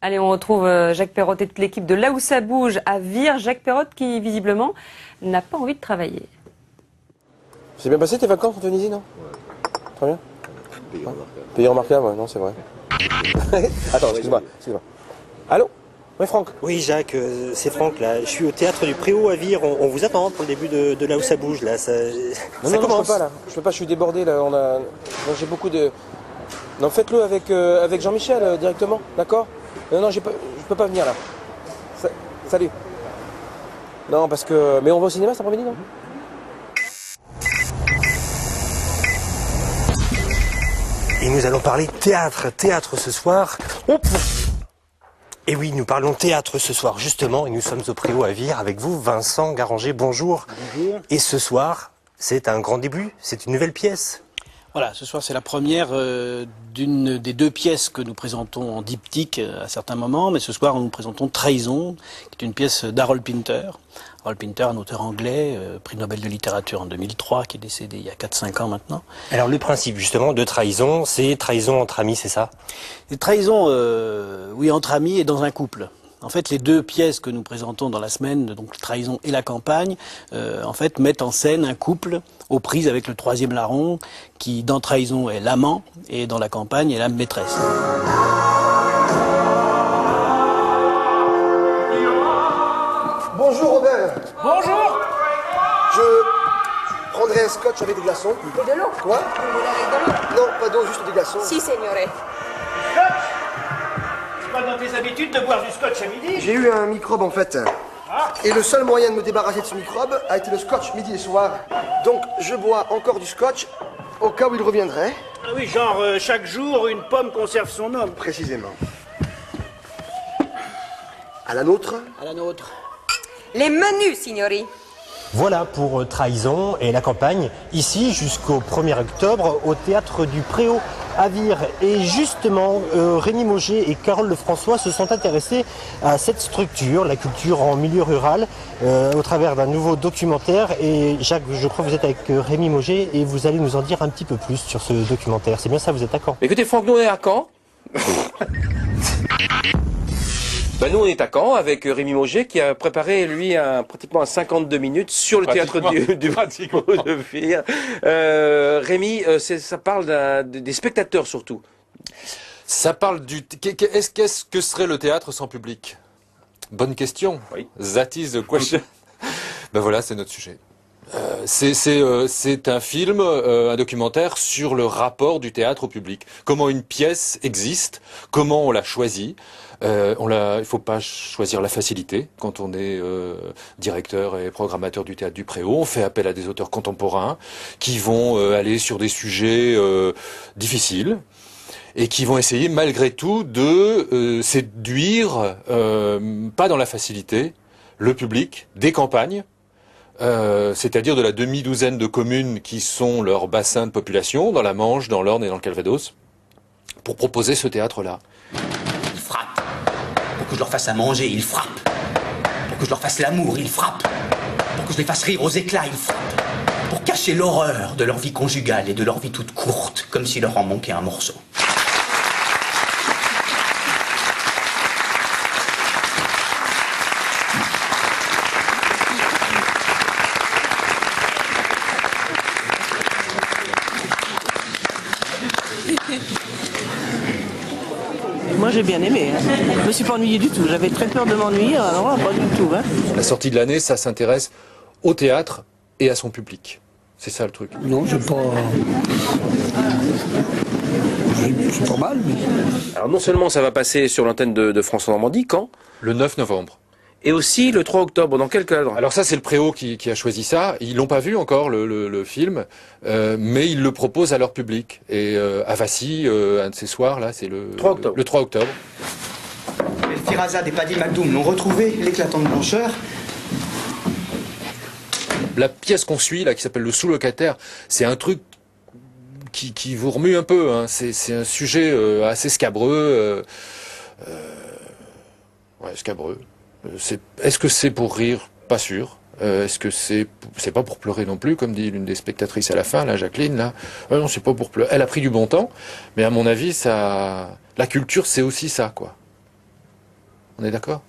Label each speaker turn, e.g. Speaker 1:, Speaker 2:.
Speaker 1: Allez, on retrouve Jacques Perrotte et toute l'équipe de Là où ça bouge à Vire. Jacques Perrotte qui, visiblement, n'a pas envie de travailler.
Speaker 2: C'est bien passé tes vacances en Tunisie, non? Très bien. Pays remarquable, ouais, non, c'est vrai. Attends, excuse-moi. Allô? Oui, Franck.
Speaker 3: Oui, Jacques, c'est Franck, là. Je suis au théâtre du Préau à Vire. On vous attend pour le début de Là où ça bouge, là. Ça
Speaker 2: Non,
Speaker 3: commence.
Speaker 2: je peux pas, là. Je peux pas, je suis débordé, là. J'ai beaucoup de... Non, faites-le avec Jean-Michel, directement, d'accord? Non, je peux pas venir, là. Salut. Non, parce que... Mais on va au cinéma cet après-midi, non?
Speaker 3: Et nous allons parler théâtre ce soir. Et oui, nous parlons théâtre ce soir, justement, et nous sommes au Préau à Vire avec vous, Vincent Garanger, bonjour.
Speaker 4: Bonjour.
Speaker 3: Et ce soir, c'est un grand début, c'est une nouvelle pièce.
Speaker 4: Voilà, ce soir c'est la première d'une des deux pièces que nous présentons en diptyque à certains moments, mais ce soir nous présentons Trahison, qui est une pièce d'Harold Pinter. Harold Pinter, un auteur anglais, prix Nobel de littérature en 2003, qui est décédé il y a 4-5 ans maintenant.
Speaker 3: Alors le principe justement de Trahison, c'est trahison entre amis, c'est ça?
Speaker 4: Et Trahison, oui, entre amis et dans un couple. En fait, les deux pièces que nous présentons dans la semaine, donc Trahison et La Campagne, en fait, mettent en scène un couple aux prises avec le troisième larron, qui dans Trahison est l'amant et dans La Campagne est la maîtresse.
Speaker 2: Bonjour, Robert.
Speaker 5: Bonjour.
Speaker 2: Je prendrai un scotch avec des glaçons.
Speaker 5: Et de l'eau.
Speaker 2: Quoi?
Speaker 5: Vous voulez avec de l'eau?
Speaker 2: Non, pas d'eau, juste des glaçons.
Speaker 5: Si, signore.
Speaker 6: C'est pas dans tes habitudes de boire du scotch à midi?
Speaker 2: J'ai eu un microbe, en fait. Et le seul moyen de me débarrasser de ce microbe a été le scotch midi et soir. Donc, je bois encore du scotch au cas où il reviendrait.
Speaker 6: Ah oui, genre chaque jour, une pomme conserve son homme.
Speaker 2: Précisément. À la nôtre.
Speaker 4: À la nôtre.
Speaker 5: Les menus, signori.
Speaker 3: Voilà pour Trahison et La Campagne, ici jusqu'au 1er octobre au Théâtre du Préau à Vire. Et justement, Rémi Mauger et Carole Lefrançois se sont intéressés à cette structure, la culture en milieu rural, au travers d'un nouveau documentaire. Et Jacques, je crois que vous êtes avec Rémi Mauger et vous allez nous en dire un petit peu plus sur ce documentaire. C'est bien ça, vous êtes à Caen?
Speaker 7: Écoutez Franck, nous on est à Caen. Nous on est à Caen avec Rémi Mauger qui a préparé lui pratiquement un 52 minutes sur le théâtre du Préau de Vire. Rémi, ça parle des spectateurs surtout.
Speaker 8: Ça parle qu'est-ce que serait le théâtre sans public? Bonne question.
Speaker 7: Oui.
Speaker 8: That is the question. Ben voilà, c'est notre sujet. C'est un film, un documentaire sur le rapport du théâtre au public. Comment une pièce existe, comment on l'a choisie. Il faut pas choisir la facilité quand on est directeur et programmateur du théâtre du Préau. On fait appel à des auteurs contemporains qui vont aller sur des sujets difficiles et qui vont essayer malgré tout de séduire, pas dans la facilité, le public des campagnes. C'est-à-dire de la demi-douzaine de communes qui sont leur bassin de population, dans la Manche, dans l'Orne et dans le Calvados, pour proposer ce théâtre-là.
Speaker 9: Il frappe. Pour que je leur fasse à manger, il frappe. Pour que je leur fasse l'amour, il frappe. Pour que je les fasse rire aux éclats, il frappe. Pour cacher l'horreur de leur vie conjugale et de leur vie toute courte, comme s'il leur en manquait un morceau.
Speaker 10: Moi j'ai bien aimé, hein. Je me suis pas ennuyé du tout, j'avais très peur de m'ennuyer, alors pas du tout. Hein.
Speaker 8: La sortie de l'année, ça s'intéresse au théâtre et à son public. C'est ça le truc.
Speaker 11: Non, c'est pas... C'est pas mal, mais...
Speaker 7: Alors non seulement ça va passer sur l'antenne de France Normandie, quand?
Speaker 8: Le 9 novembre.
Speaker 7: Et aussi le 3 octobre, dans quel cadre?
Speaker 8: Alors ça, c'est le Préau qui a choisi ça. Ils l'ont pas vu encore, le film, mais ils le proposent à leur public. Et à Vassy, un de ces soirs, là, c'est le
Speaker 7: 3 octobre.
Speaker 8: Le 3 octobre.
Speaker 9: Les Firazad et Paddy Magdoum l'ont retrouvé, l'éclatante blancheur.
Speaker 8: La pièce qu'on suit, là, qui s'appelle Le sous-locataire, c'est un truc qui vous remue un peu. Hein. C'est un sujet assez scabreux. Ouais, scabreux. Est-ce que c'est pour rire? Pas sûr. Est-ce que c'est pas pour pleurer non plus, comme dit l'une des spectatrices à la fin, là, Jacqueline, là. Non, c'est pas pour pleurer. Elle a pris du bon temps, mais à mon avis, la culture, c'est aussi ça, quoi. On est d'accord ?